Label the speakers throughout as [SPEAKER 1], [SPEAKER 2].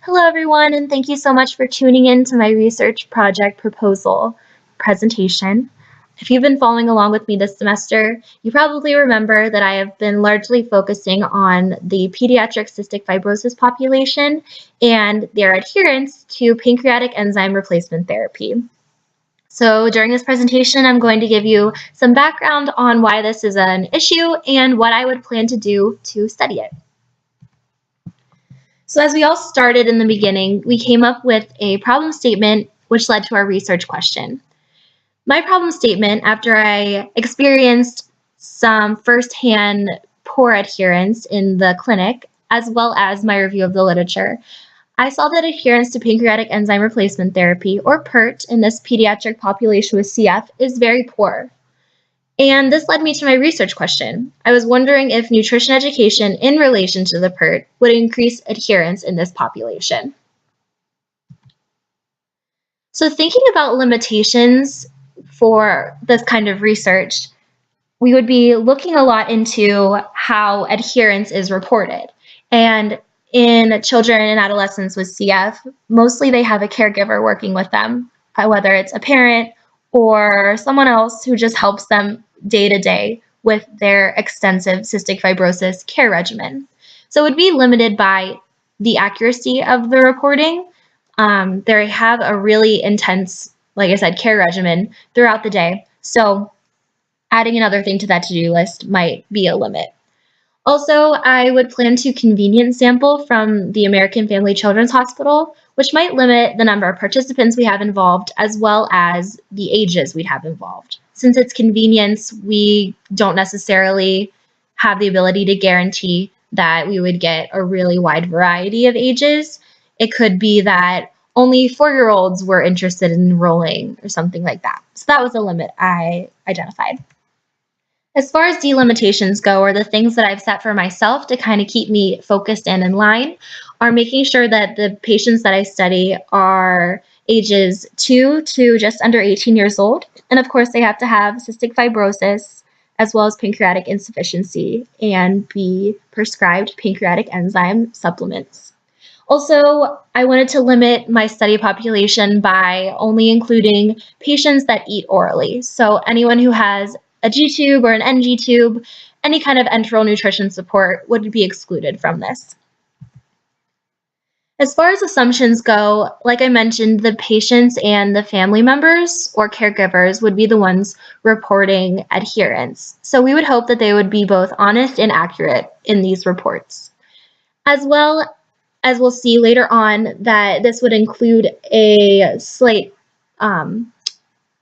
[SPEAKER 1] Hello everyone, and thank you so much for tuning in to my research project proposal presentation. If you've been following along with me this semester, you probably remember that I have been largely focusing on the pediatric cystic fibrosis population and their adherence to pancreatic enzyme replacement therapy. So during this presentation, I'm going to give you some background on why this is an issue and what I would plan to do to study it. So as we all started in the beginning, we came up with a problem statement which led to our research question. My problem statement, after I experienced some firsthand poor adherence in the clinic, as well as my review of the literature, I saw that adherence to pancreatic enzyme replacement therapy, or PERT, in this pediatric population with CF is very poor. And this led me to my research question. I was wondering if nutrition education in relation to the PERT would increase adherence in this population. So thinking about limitations for this kind of research, we would be looking a lot into how adherence is reported. And in children and adolescents with CF, mostly they have a caregiver working with them, whether it's a parent or someone else who just helps them day to day with their extensive cystic fibrosis care regimen. So it would be limited by the accuracy of the reporting. They have a really intense, like I said, care regimen throughout the day. So adding another thing to that to-do list might be a limit. Also, I would plan to convenience sample from the American Family Children's Hospital, which might limit the number of participants we have involved, as well as the ages we'd have involved. Since it's convenience, we don't necessarily have the ability to guarantee that we would get a really wide variety of ages. It could be that only 4-year-olds were interested in enrolling or something like that. So that was a limit I identified. As far as delimitations go, or the things that I've set for myself to kind of keep me focused and in line, are making sure that the patients that I study are ages 2 to just under 18 years old. And of course, they have to have cystic fibrosis as well as pancreatic insufficiency and be prescribed pancreatic enzyme supplements. Also, I wanted to limit my study population by only including patients that eat orally. So anyone who has a G-tube or an NG tube, any kind of enteral nutrition support would be excluded from this. As far as assumptions go, like I mentioned, the patients and the family members or caregivers would be the ones reporting adherence. So we would hope that they would be both honest and accurate in these reports. As well as we'll see later on that this would include a slate,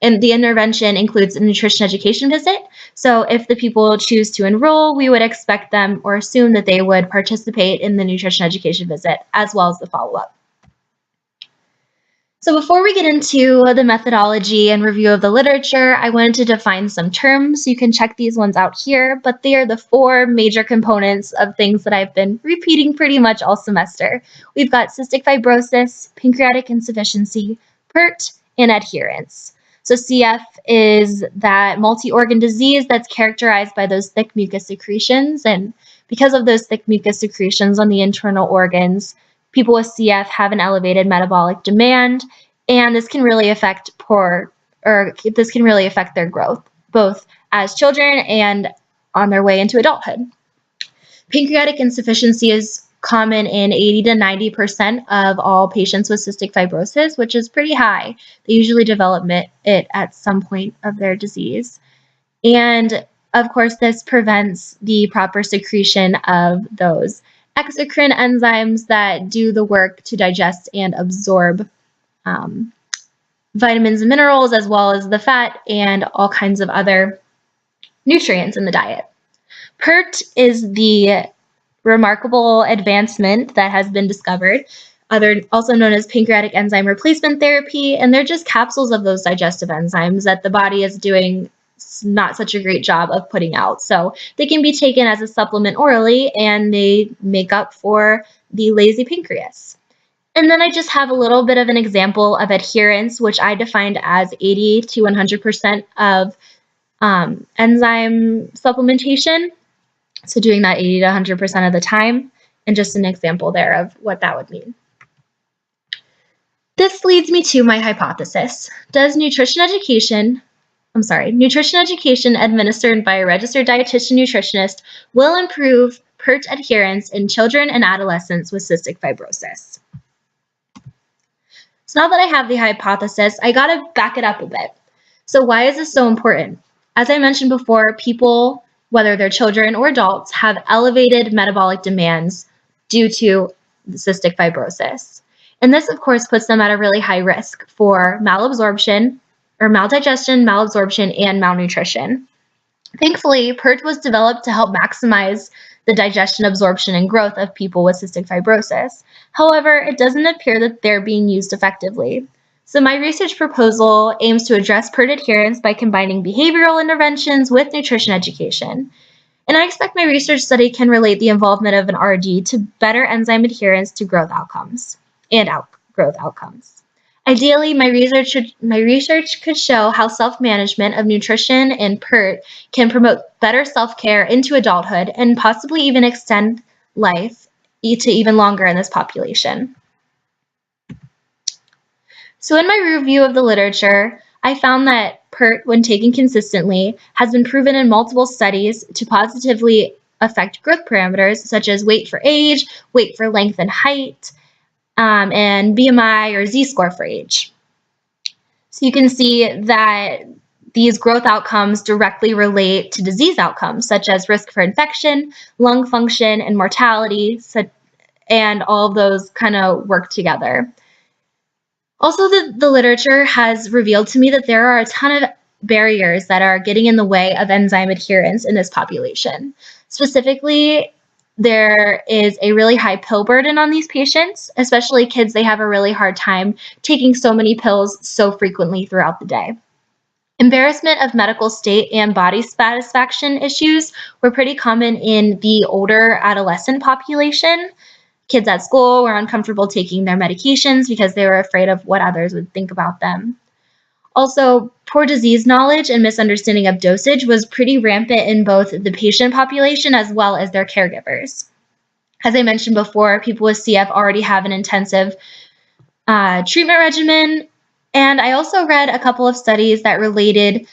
[SPEAKER 1] and the intervention includes a nutrition education visit. So if the people choose to enroll, we would expect them or assume that they would participate in the nutrition education visit as well as the follow-up. So before we get into the methodology and review of the literature, I wanted to define some terms. You can check these ones out here, but they are the 4 major components of things that I've been repeating pretty much all semester. We've got cystic fibrosis, pancreatic insufficiency, PERT, and adherence. So CF is that multi-organ disease that's characterized by those thick mucus secretions, and because of those thick mucus secretions on the internal organs, people with CF have an elevated metabolic demand, and this can really affect their growth, both as children and on their way into adulthood. Pancreatic insufficiency is common in 80 to 90% of all patients with cystic fibrosis, which is pretty high. They usually develop it at some point of their disease. And of course, this prevents the proper secretion of those exocrine enzymes that do the work to digest and absorb vitamins and minerals, as well as the fat and all kinds of other nutrients in the diet. PERT is the remarkable advancement that has been discovered, also known as pancreatic enzyme replacement therapy, and they're just capsules of those digestive enzymes that the body is doing not such a great job of putting out. So they can be taken as a supplement orally, and they make up for the lazy pancreas. And then I just have a little bit of an example of adherence, which I defined as 80 to 100% of enzyme supplementation. So doing that 80 to 100% of the time, and just an example there of what that would mean. This leads me to my hypothesis. Does nutrition education administered by a registered dietitian nutritionist will improve PERT adherence in children and adolescents with cystic fibrosis? So now that I have the hypothesis, I gotta back it up a bit. So why is this so important? As I mentioned before, people, whether they're children or adults, have elevated metabolic demands due to cystic fibrosis. And this, of course, puts them at a really high risk for malabsorption or maldigestion, malabsorption, and malnutrition. Thankfully, PERT was developed to help maximize the digestion, absorption, and growth of people with cystic fibrosis. However, it doesn't appear that they're being used effectively. So my research proposal aims to address PERT adherence by combining behavioral interventions with nutrition education. And I expect my research study can relate the involvement of an RD to better enzyme adherence to growth outcomes and outgrowth outcomes. Ideally, my research could show how self-management of nutrition and PERT can promote better self-care into adulthood and possibly even extend life to even longer in this population. So in my review of the literature, I found that PERT, when taken consistently, has been proven in multiple studies to positively affect growth parameters such as weight for age, weight for length and height, and BMI or Z-score for age. So you can see that these growth outcomes directly relate to disease outcomes, such as risk for infection, lung function, and mortality, and all of those kind of work together. Also, the literature has revealed to me that there are a ton of barriers that are getting in the way of enzyme adherence in this population. Specifically, there is a really high pill burden on these patients, especially kids. They have a really hard time taking so many pills so frequently throughout the day. Embarrassment of medical state and body satisfaction issues were pretty common in the older adolescent population. Kids at school were uncomfortable taking their medications because they were afraid of what others would think about them. Also, poor disease knowledge and misunderstanding of dosage was pretty rampant in both the patient population as well as their caregivers. As I mentioned before, people with CF already have an intensive treatment regimen, and I also read a couple of studies that related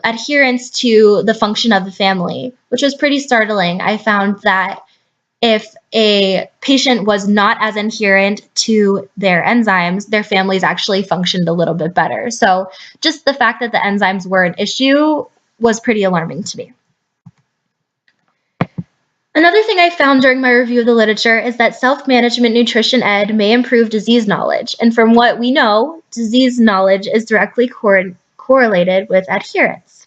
[SPEAKER 1] adherence to the function of the family, which was pretty startling. I found that if a patient was not as adherent to their enzymes, their families actually functioned a little bit better. So just the fact that the enzymes were an issue was pretty alarming to me. Another thing I found during my review of the literature is that self-management nutrition ed may improve disease knowledge. And from what we know, disease knowledge is directly correlated with adherence.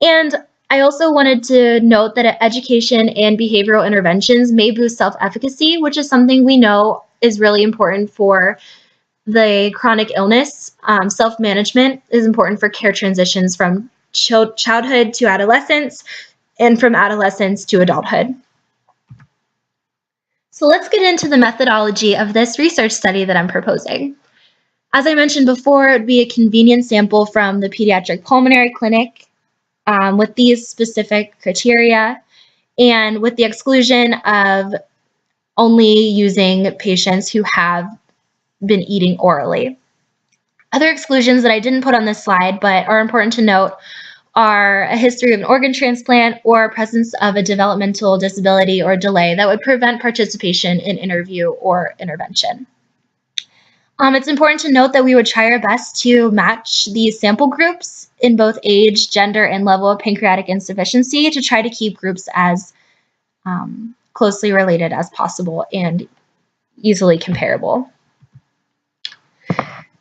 [SPEAKER 1] And I also wanted to note that education and behavioral interventions may boost self-efficacy, which is something we know is really important for the chronic illness. Self-management is important for care transitions from childhood to adolescence and from adolescence to adulthood. So let's get into the methodology of this research study that I'm proposing. As I mentioned before, it would be a convenient sample from the Pediatric Pulmonary Clinic with these specific criteria and with the exclusion of only using patients who have been eating orally. Other exclusions that I didn't put on this slide but are important to note are a history of an organ transplant or presence of a developmental disability or delay that would prevent participation in interview or intervention. It's important to note that we would try our best to match these sample groups in both age, gender, and level of pancreatic insufficiency to try to keep groups as closely related as possible and easily comparable.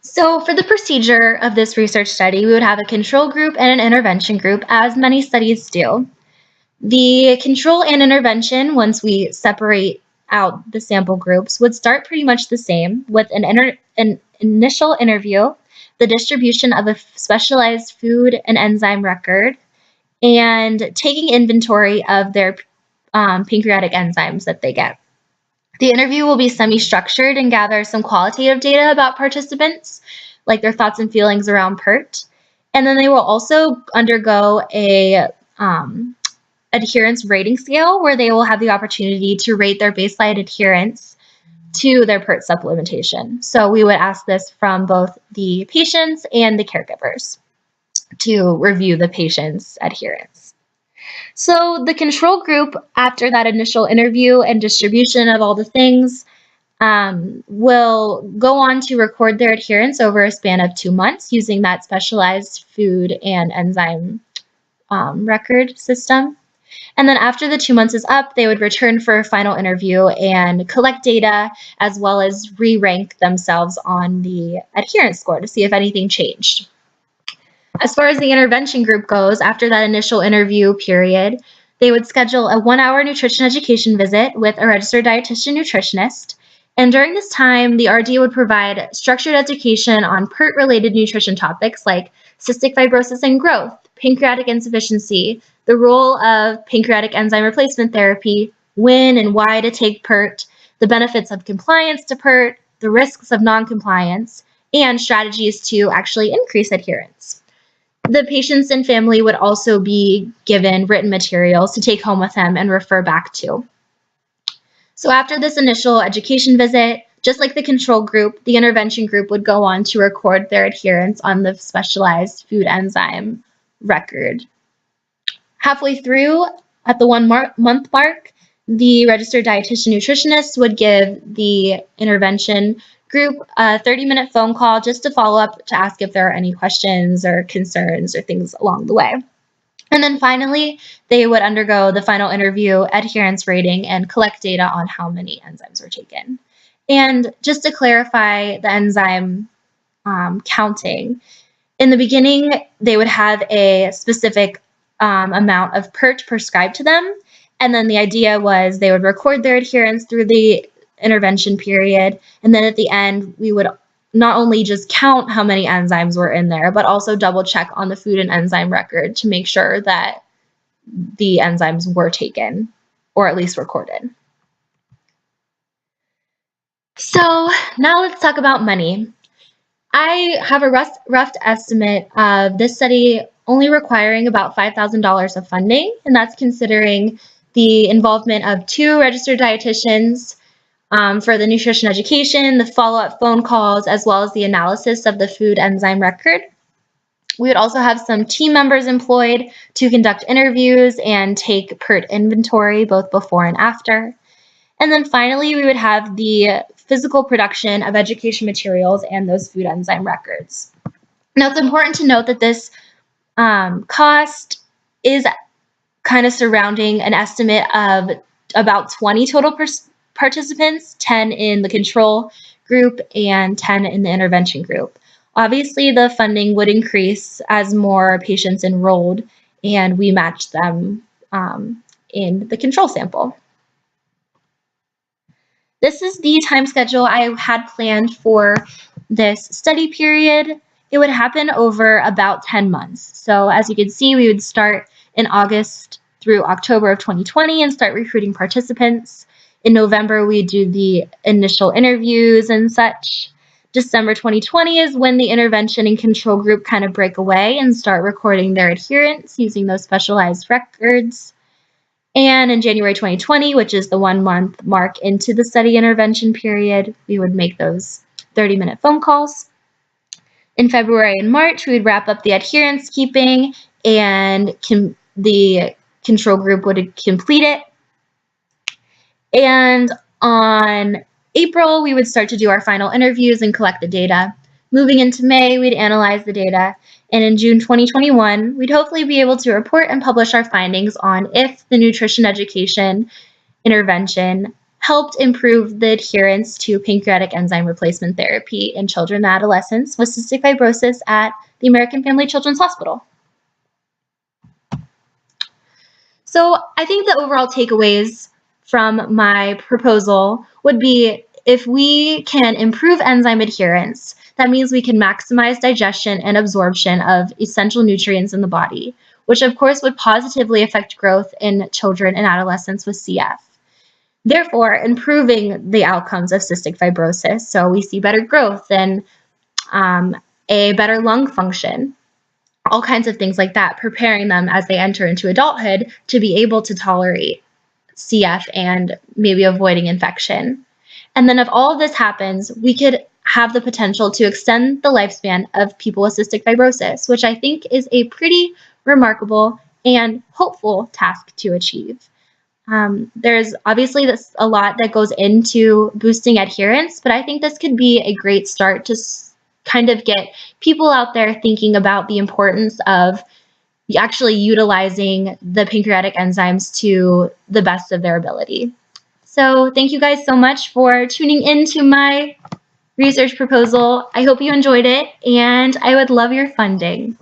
[SPEAKER 1] So for the procedure of this research study, we would have a control group and an intervention group, as many studies do. The control and intervention, once we separate out the sample groups, would start pretty much the same with an initial interview, the distribution of a specialized food and enzyme record, and taking inventory of their pancreatic enzymes that they get. The interview will be semi-structured and gather some qualitative data about participants, like their thoughts and feelings around PERT. And then they will also undergo a adherence rating scale where they will have the opportunity to rate their baseline adherence to their PERT supplementation. So we would ask this from both the patients and the caregivers to review the patient's adherence. So the control group, after that initial interview and distribution of all the things, will go on to record their adherence over a span of 2 months using that specialized food and enzyme record system. And then after the 2 months is up, they would return for a final interview and collect data as well as re-rank themselves on the adherence score to see if anything changed. As far as the intervention group goes, after that initial interview period, they would schedule a 1-hour nutrition education visit with a registered dietitian nutritionist. And during this time, the RD would provide structured education on PERT-related nutrition topics like cystic fibrosis and growth, pancreatic insufficiency, the role of pancreatic enzyme replacement therapy, when and why to take PERT, the benefits of compliance to PERT, the risks of non-compliance, and strategies to actually increase adherence. The patients and family would also be given written materials to take home with them and refer back to. So after this initial education visit, just like the control group, the intervention group would go on to record their adherence on the specialized food enzyme record. Halfway through, at the 1 month mark, the registered dietitian nutritionist would give the intervention group a 30-minute phone call just to follow up to ask if there are any questions or concerns or things along the way. And then finally, they would undergo the final interview, adherence rating, and collect data on how many enzymes were taken. And just to clarify the enzyme counting, in the beginning, they would have a specific amount of PERT prescribed to them. And then the idea was they would record their adherence through the intervention period. And then at the end, we would not only just count how many enzymes were in there, but also double check on the food and enzyme record to make sure that the enzymes were taken or at least recorded. So now let's talk about money. I have a rough estimate of this study only requiring about $5,000 of funding, and that's considering the involvement of 2 registered dietitians for the nutrition education, the follow-up phone calls, as well as the analysis of the food enzyme record. We would also have some team members employed to conduct interviews and take PERT inventory both before and after. And then finally, we would have the physical production of education materials and those food enzyme records. Now, it's important to note that this cost is kind of surrounding an estimate of about 20 total participants, 10 in the control group and 10 in the intervention group. Obviously, the funding would increase as more patients enrolled and we matched them in the control sample. This is the time schedule I had planned for this study period. It would happen over about 10 months. So as you can see, we would start in August through October of 2020 and start recruiting participants. In November, we do the initial interviews and such. December 2020 is when the intervention and control group kind of break away and start recording their adherence using those specialized records. And in January 2020, which is the 1 month mark into the study intervention period, we would make those 30-minute phone calls. In February and March, we would wrap up the adherence keeping and the control group would complete it. And on April, we would start to do our final interviews and collect the data. Moving into May, we'd analyze the data. And in June 2021, we'd hopefully be able to report and publish our findings on if the nutrition education intervention helped improve the adherence to pancreatic enzyme replacement therapy in children and adolescents with cystic fibrosis at the American Family Children's Hospital. So I think the overall takeaways from my proposal would be if we can improve enzyme adherence, that means we can maximize digestion and absorption of essential nutrients in the body, which of course would positively affect growth in children and adolescents with CF. Therefore, improving the outcomes of cystic fibrosis. So we see better growth and a better lung function, all kinds of things like that, preparing them as they enter into adulthood to be able to tolerate CF and maybe avoiding infection. And then if all of this happens, we could have the potential to extend the lifespan of people with cystic fibrosis, which I think is a pretty remarkable and hopeful task to achieve. There's obviously a lot that goes into boosting adherence, but I think this could be a great start to kind of get people out there thinking about the importance of actually utilizing the pancreatic enzymes to the best of their ability. So thank you guys so much for tuning into my research proposal. I hope you enjoyed it, and I would love your funding.